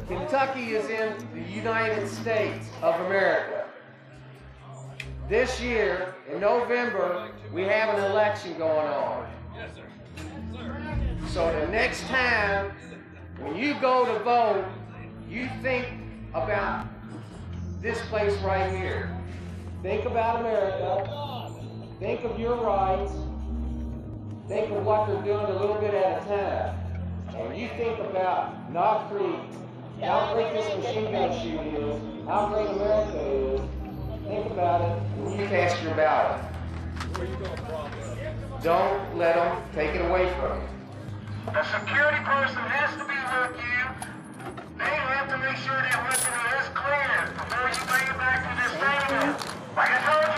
Kentucky is in the United States of America. This year, in November, we have an election going on. So the next time, when you go to vote, you think about this place right here. Think about America. Think of your rights. Think of what they're doing a little bit at a time. And you think about Knob Creek, how great this machine gun shoot is, how great America is. Think about it when you cast your ballot. Don't let them take it away from you. The security person has to be with you. They have to make sure that everything is clear before you bring it back to this stadium. Like I told you.